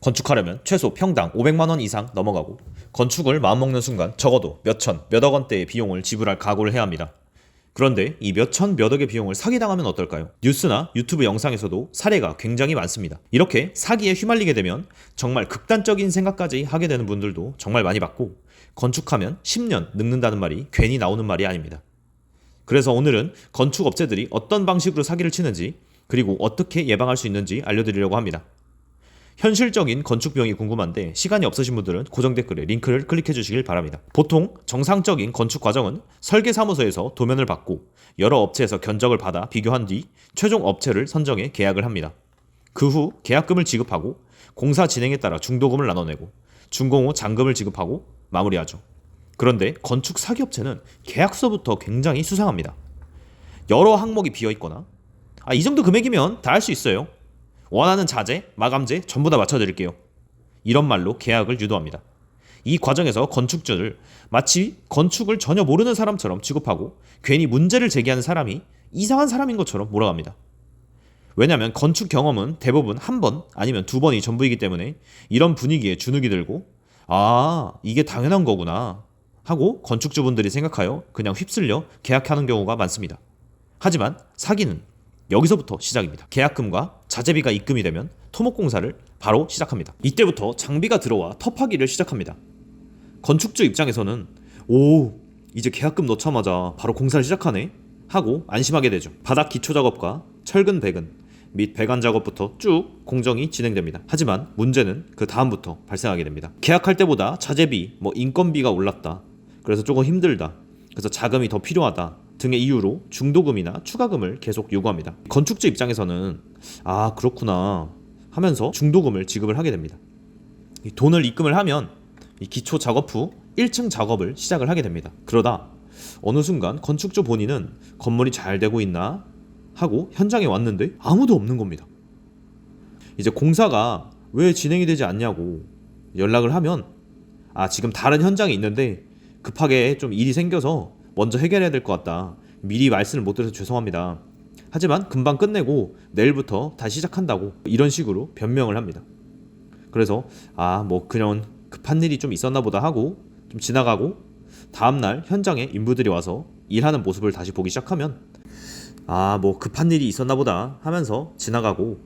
건축하려면 최소 평당 500만 원 이상 넘어가고 건축을 마음먹는 순간 적어도 몇천, 몇억 원대의 비용을 지불할 각오를 해야 합니다. 그런데 이 몇천, 몇억의 비용을 사기당하면 어떨까요? 뉴스나 유튜브 영상에서도 사례가 굉장히 많습니다. 이렇게 사기에 휘말리게 되면 정말 극단적인 생각까지 하게 되는 분들도 정말 많이 봤고 건축하면 10년 늙는다는 말이 괜히 나오는 말이 아닙니다. 그래서 오늘은 건축업체들이 어떤 방식으로 사기를 치는지 그리고 어떻게 예방할 수 있는지 알려드리려고 합니다. 현실적인 건축 비용이 궁금한데 시간이 없으신 분들은 고정 댓글에 링크를 클릭해 주시길 바랍니다. 보통 정상적인 건축 과정은 설계사무소에서 도면을 받고 여러 업체에서 견적을 받아 비교한 뒤 최종 업체를 선정해 계약을 합니다. 그 후 계약금을 지급하고 공사 진행에 따라 중도금을 나눠내고 준공 후 잔금을 지급하고 마무리하죠. 그런데 건축 사기업체는 계약서부터 굉장히 수상합니다. 여러 항목이 비어있거나 이 정도 금액이면 다 할 수 있어요. 원하는 자재, 마감재 전부 다 맞춰드릴게요. 이런 말로 계약을 유도합니다. 이 과정에서 건축주를 마치 건축을 전혀 모르는 사람처럼 취급하고 괜히 문제를 제기하는 사람이 이상한 사람인 것처럼 몰아갑니다. 왜냐하면 건축 경험은 대부분 한 번 아니면 두 번이 전부이기 때문에 이런 분위기에 주눅이 들고 이게 당연한 거구나 하고 건축주분들이 생각하여 그냥 휩쓸려 계약하는 경우가 많습니다. 하지만 사기는 여기서부터 시작입니다. 계약금과 자재비가 입금이 되면 토목공사를 바로 시작합니다. 이때부터 장비가 들어와 터파기를 시작합니다. 건축주 입장에서는 이제 계약금 넣자마자 바로 공사를 시작하네 하고 안심하게 되죠. 바닥 기초 작업과 철근 배근 및 배관 작업부터 쭉 공정이 진행됩니다. 하지만 문제는 그 다음부터 발생하게 됩니다. 계약할 때보다 자재비, 인건비가 올랐다. 그래서 조금 힘들다. 그래서 자금이 더 필요하다. 등의 이유로 중도금이나 추가금을 계속 요구합니다. 건축주 입장에서는 그렇구나 하면서 중도금을 지급을 하게 됩니다. 이 돈을 입금을 하면 이 기초 작업 후 1층 작업을 시작을 하게 됩니다. 그러다 어느 순간 건축주 본인은 건물이 잘 되고 있나 하고 현장에 왔는데 아무도 없는 겁니다. 이제 공사가 왜 진행이 되지 않냐고 연락을 하면 지금 다른 현장에 있는데 급하게 좀 일이 생겨서 먼저 해결해야 될 것 같다. 미리 말씀을 못 드려서 죄송합니다. 하지만 금방 끝내고 내일부터 다시 시작한다고 이런 식으로 변명을 합니다. 그래서 그냥 급한 일이 좀 있었나 보다 하고 좀 지나가고 다음날 현장에 인부들이 와서 일하는 모습을 다시 보기 시작하면 급한 일이 있었나 보다 하면서 지나가고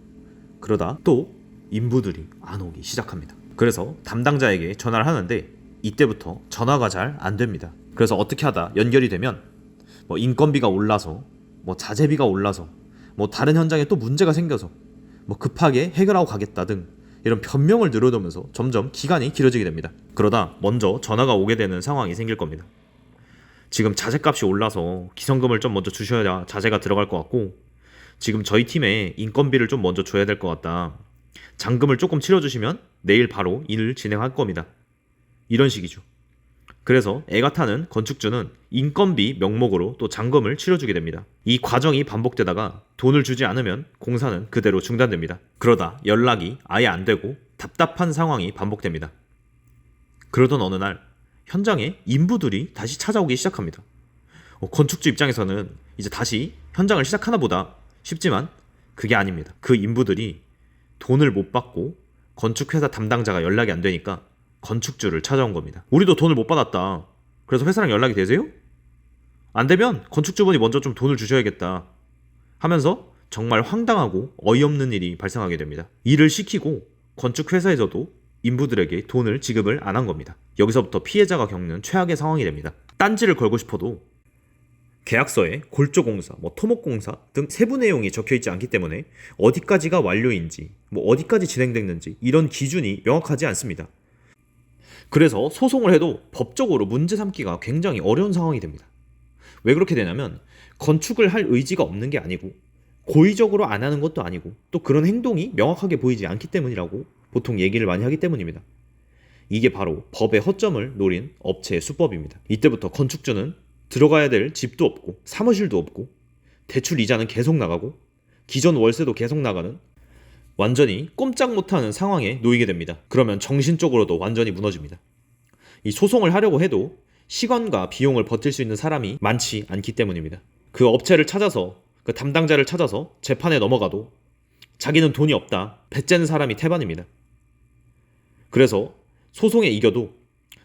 그러다 또 인부들이 안 오기 시작합니다. 그래서 담당자에게 전화를 하는데 이때부터 전화가 잘 안 됩니다. 그래서 어떻게 하다 연결이 되면 인건비가 올라서 자재비가 올라서 다른 현장에 또 문제가 생겨서 급하게 해결하고 가겠다 등 이런 변명을 늘어놓으면서 점점 기간이 길어지게 됩니다. 그러다 먼저 전화가 오게 되는 상황이 생길 겁니다. 지금 자재값이 올라서 기성금을 좀 먼저 주셔야 자재가 들어갈 것 같고 지금 저희 팀에 인건비를 좀 먼저 줘야 될 것 같다. 잔금을 조금 치러주시면 내일 바로 일을 진행할 겁니다. 이런 식이죠. 그래서 애가 타는 건축주는 인건비 명목으로 또 잔금을 치러주게 됩니다. 이 과정이 반복되다가 돈을 주지 않으면 공사는 그대로 중단됩니다. 그러다 연락이 아예 안 되고 답답한 상황이 반복됩니다. 그러던 어느 날 현장에 인부들이 다시 찾아오기 시작합니다. 건축주 입장에서는 이제 다시 현장을 시작하나 보다 싶지만 그게 아닙니다. 그 인부들이 돈을 못 받고 건축회사 담당자가 연락이 안 되니까 건축주를 찾아온 겁니다. 우리도 돈을 못 받았다. 그래서 회사랑 연락이 되세요? 안 되면 건축주분이 먼저 좀 돈을 주셔야겠다 하면서 정말 황당하고 어이없는 일이 발생하게 됩니다. 일을 시키고 건축회사에서도 인부들에게 돈을 지급을 안 한 겁니다. 여기서부터 피해자가 겪는 최악의 상황이 됩니다. 딴지를 걸고 싶어도 계약서에 골조공사, 토목공사 등 세부 내용이 적혀있지 않기 때문에 어디까지가 완료인지 어디까지 진행됐는지 이런 기준이 명확하지 않습니다. 그래서 소송을 해도 법적으로 문제 삼기가 굉장히 어려운 상황이 됩니다. 왜 그렇게 되냐면 건축을 할 의지가 없는 게 아니고 고의적으로 안 하는 것도 아니고 또 그런 행동이 명확하게 보이지 않기 때문이라고 보통 얘기를 많이 하기 때문입니다. 이게 바로 법의 허점을 노린 업체의 수법입니다. 이때부터 건축주는 들어가야 될 집도 없고 사무실도 없고 대출 이자는 계속 나가고 기존 월세도 계속 나가는 완전히 꼼짝 못하는 상황에 놓이게 됩니다. 그러면 정신적으로도 완전히 무너집니다. 이 소송을 하려고 해도 시간과 비용을 버틸 수 있는 사람이 많지 않기 때문입니다. 그 업체를 찾아서 그 담당자를 찾아서 재판에 넘어가도 자기는 돈이 없다, 배째는 사람이 태반입니다. 그래서 소송에 이겨도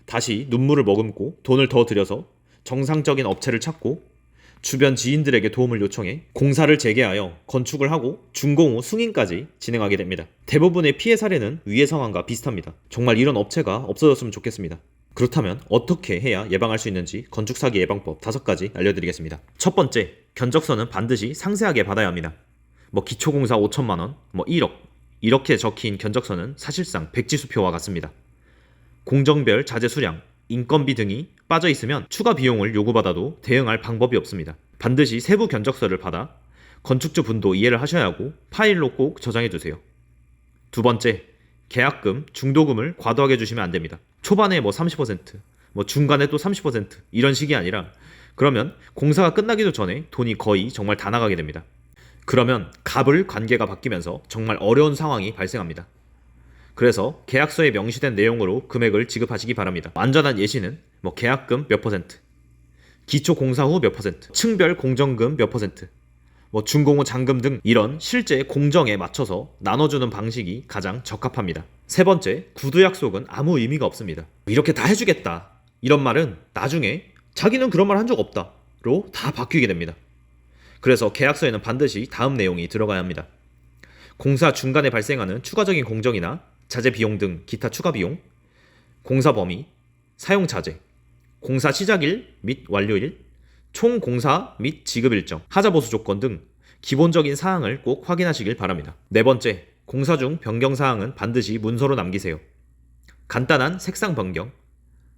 다시 눈물을 머금고 돈을 더 들여서 정상적인 업체를 찾고 주변 지인들에게 도움을 요청해 공사를 재개하여 건축을 하고 준공 후 승인까지 진행하게 됩니다. 대부분의 피해 사례는 위의 상황과 비슷합니다. 정말 이런 업체가 없어졌으면 좋겠습니다. 그렇다면 어떻게 해야 예방할 수 있는지 건축 사기 예방법 5가지 알려드리겠습니다. 첫 번째, 견적서는 반드시 상세하게 받아야 합니다. 기초공사 5천만 원, 1억 이렇게 적힌 견적서는 사실상 백지수표와 같습니다. 공정별 자재 수량, 인건비 등이 빠져 있으면 추가 비용을 요구받아도 대응할 방법이 없습니다. 반드시 세부 견적서를 받아 건축주 분도 이해를 하셔야 하고 파일로 꼭 저장해 두세요. 두 번째, 계약금, 중도금을 과도하게 주시면 안 됩니다. 초반에 30%, 중간에 또 30% 이런 식이 아니라 그러면 공사가 끝나기도 전에 돈이 거의 정말 다 나가게 됩니다. 그러면 갑을 관계가 바뀌면서 정말 어려운 상황이 발생합니다. 그래서 계약서에 명시된 내용으로 금액을 지급하시기 바랍니다. 안전한 예시는 계약금 몇 퍼센트, 기초 공사 후 몇 퍼센트, 층별 공정금 몇 퍼센트, 준공 후 잔금 등 이런 실제 공정에 맞춰서 나눠주는 방식이 가장 적합합니다. 세 번째, 구두 약속은 아무 의미가 없습니다. 이렇게 다 해주겠다 이런 말은 나중에 자기는 그런 말 한 적 없다로 다 바뀌게 됩니다. 그래서 계약서에는 반드시 다음 내용이 들어가야 합니다. 공사 중간에 발생하는 추가적인 공정이나 자재 비용 등 기타 추가 비용, 공사 범위, 사용 자재, 공사 시작일 및 완료일, 총 공사 및 지급 일정, 하자 보수 조건 등 기본적인 사항을 꼭 확인하시길 바랍니다. 네 번째, 공사 중 변경 사항은 반드시 문서로 남기세요. 간단한 색상 변경,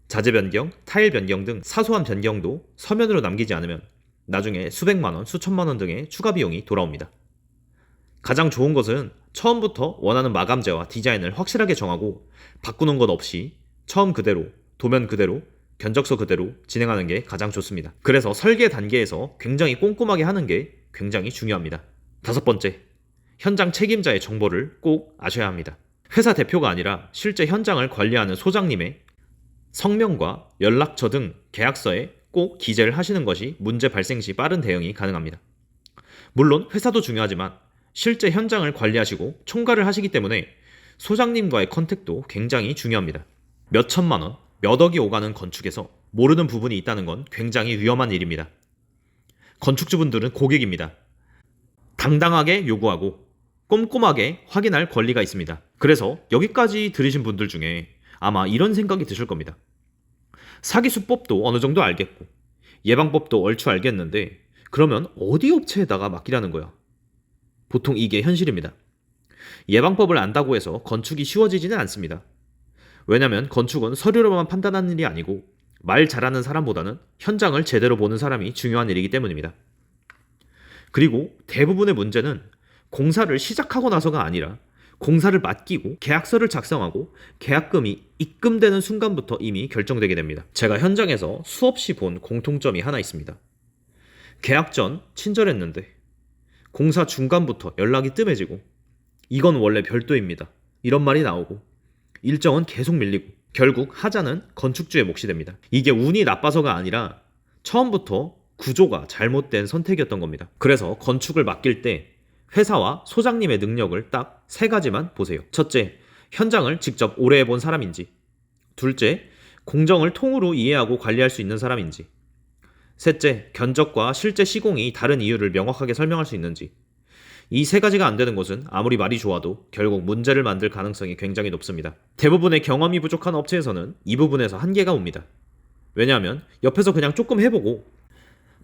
자재 변경, 타일 변경 등 사소한 변경도 서면으로 남기지 않으면 나중에 수백만 원, 수천만 원 등의 추가 비용이 돌아옵니다. 가장 좋은 것은 처음부터 원하는 마감재와 디자인을 확실하게 정하고 바꾸는 것 없이 처음 그대로, 도면 그대로, 견적서 그대로 진행하는 게 가장 좋습니다. 그래서 설계 단계에서 굉장히 꼼꼼하게 하는 게 굉장히 중요합니다. 다섯 번째, 현장 책임자의 정보를 꼭 아셔야 합니다. 회사 대표가 아니라 실제 현장을 관리하는 소장님의 성명과 연락처 등 계약서에 꼭 기재를 하시는 것이 문제 발생 시 빠른 대응이 가능합니다. 물론 회사도 중요하지만 실제 현장을 관리하시고 총괄을 하시기 때문에 소장님과의 컨택도 굉장히 중요합니다. 몇 천만 원, 몇 억이 오가는 건축에서 모르는 부분이 있다는 건 굉장히 위험한 일입니다. 건축주분들은 고객입니다. 당당하게 요구하고 꼼꼼하게 확인할 권리가 있습니다. 그래서 여기까지 들으신 분들 중에 아마 이런 생각이 드실 겁니다. 사기수법도 어느 정도 알겠고 예방법도 얼추 알겠는데 그러면 어디 업체에다가 맡기라는 거야? 보통 이게 현실입니다. 예방법을 안다고 해서 건축이 쉬워지지는 않습니다. 왜냐면 건축은 서류로만 판단하는 일이 아니고 말 잘하는 사람보다는 현장을 제대로 보는 사람이 중요한 일이기 때문입니다. 그리고 대부분의 문제는 공사를 시작하고 나서가 아니라 공사를 맡기고 계약서를 작성하고 계약금이 입금되는 순간부터 이미 결정되게 됩니다. 제가 현장에서 수없이 본 공통점이 하나 있습니다. 계약 전 친절했는데 공사 중간부터 연락이 뜸해지고 이건 원래 별도입니다. 이런 말이 나오고 일정은 계속 밀리고 결국 하자는 건축주의 몫이 됩니다. 이게 운이 나빠서가 아니라 처음부터 구조가 잘못된 선택이었던 겁니다. 그래서 건축을 맡길 때 회사와 소장님의 능력을 딱 3가지만 보세요. 첫째, 현장을 직접 오래 해본 사람인지. 둘째, 공정을 통으로 이해하고 관리할 수 있는 사람인지. 셋째, 견적과 실제 시공이 다른 이유를 명확하게 설명할 수 있는지. 이 3가지가 안 되는 것은 아무리 말이 좋아도 결국 문제를 만들 가능성이 굉장히 높습니다. 대부분의 경험이 부족한 업체에서는 이 부분에서 한계가 옵니다. 왜냐하면 옆에서 그냥 조금 해보고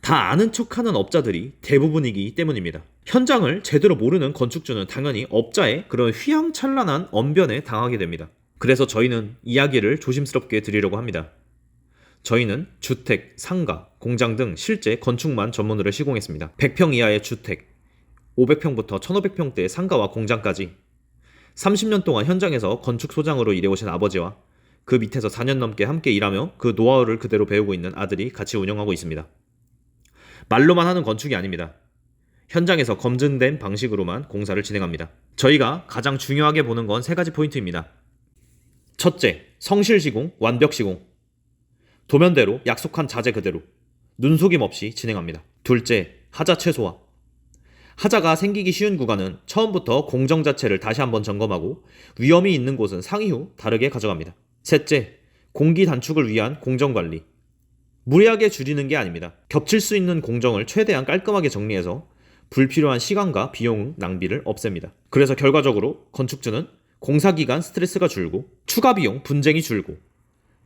다 아는 척하는 업자들이 대부분이기 때문입니다. 현장을 제대로 모르는 건축주는 당연히 업자의 그런 휘황찬란한 언변에 당하게 됩니다. 그래서 저희는 이야기를 조심스럽게 드리려고 합니다. 저희는 주택, 상가, 공장 등 실제 건축만 전문으로 시공했습니다. 100평 이하의 주택, 500평부터 1500평대의 상가와 공장까지 30년 동안 현장에서 건축소장으로 일해오신 아버지와 그 밑에서 4년 넘게 함께 일하며 그 노하우를 그대로 배우고 있는 아들이 같이 운영하고 있습니다. 말로만 하는 건축이 아닙니다. 현장에서 검증된 방식으로만 공사를 진행합니다. 저희가 가장 중요하게 보는 건 3가지 포인트입니다. 첫째, 성실 시공, 완벽 시공. 도면대로 약속한 자재 그대로 눈속임 없이 진행합니다. 둘째, 하자 최소화. 하자가 생기기 쉬운 구간은 처음부터 공정 자체를 다시 한번 점검하고 위험이 있는 곳은 상의 후 다르게 가져갑니다. 셋째, 공기 단축을 위한 공정관리. 무리하게 줄이는 게 아닙니다. 겹칠 수 있는 공정을 최대한 깔끔하게 정리해서 불필요한 시간과 비용 낭비를 없앱니다. 그래서 결과적으로 건축주는 공사기간 스트레스가 줄고 추가 비용 분쟁이 줄고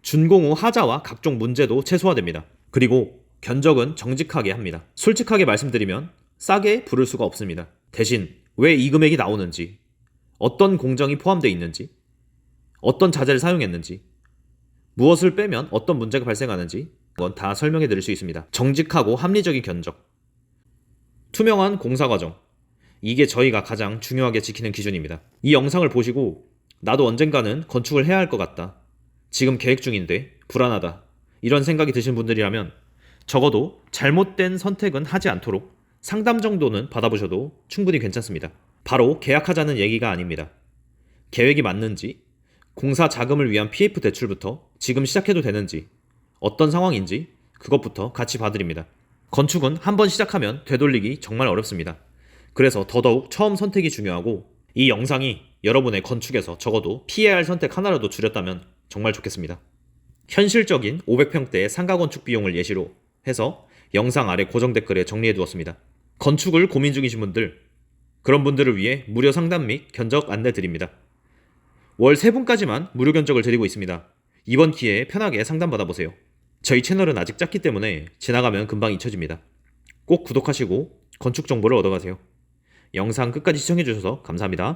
준공 후 하자와 각종 문제도 최소화됩니다. 그리고 견적은 정직하게 합니다. 솔직하게 말씀드리면 싸게 부를 수가 없습니다. 대신 왜 이 금액이 나오는지, 어떤 공정이 포함되어 있는지, 어떤 자재를 사용했는지, 무엇을 빼면 어떤 문제가 발생하는지 그건 다 설명해 드릴 수 있습니다. 정직하고 합리적인 견적. 투명한 공사 과정. 이게 저희가 가장 중요하게 지키는 기준입니다. 이 영상을 보시고 나도 언젠가는 건축을 해야 할 것 같다. 지금 계획 중인데 불안하다. 이런 생각이 드신 분들이라면 적어도 잘못된 선택은 하지 않도록 상담 정도는 받아보셔도 충분히 괜찮습니다. 바로 계약하자는 얘기가 아닙니다. 계획이 맞는지, 공사 자금을 위한 PF 대출부터 지금 시작해도 되는지, 어떤 상황인지 그것부터 같이 봐드립니다. 건축은 한번 시작하면 되돌리기 정말 어렵습니다. 그래서 더더욱 처음 선택이 중요하고 이 영상이 여러분의 건축에서 적어도 피해야 할 선택 하나라도 줄였다면 정말 좋겠습니다. 현실적인 500평대의 상가 건축 비용을 예시로 해서 영상 아래 고정 댓글에 정리해 두었습니다. 건축을 고민 중이신 분들, 그런 분들을 위해 무료 상담 및 견적 안내 드립니다. 월 3분까지만 무료 견적을 드리고 있습니다. 이번 기회에 편하게 상담 받아보세요. 저희 채널은 아직 작기 때문에 지나가면 금방 잊혀집니다. 꼭 구독하시고 건축 정보를 얻어가세요. 영상 끝까지 시청해주셔서 감사합니다.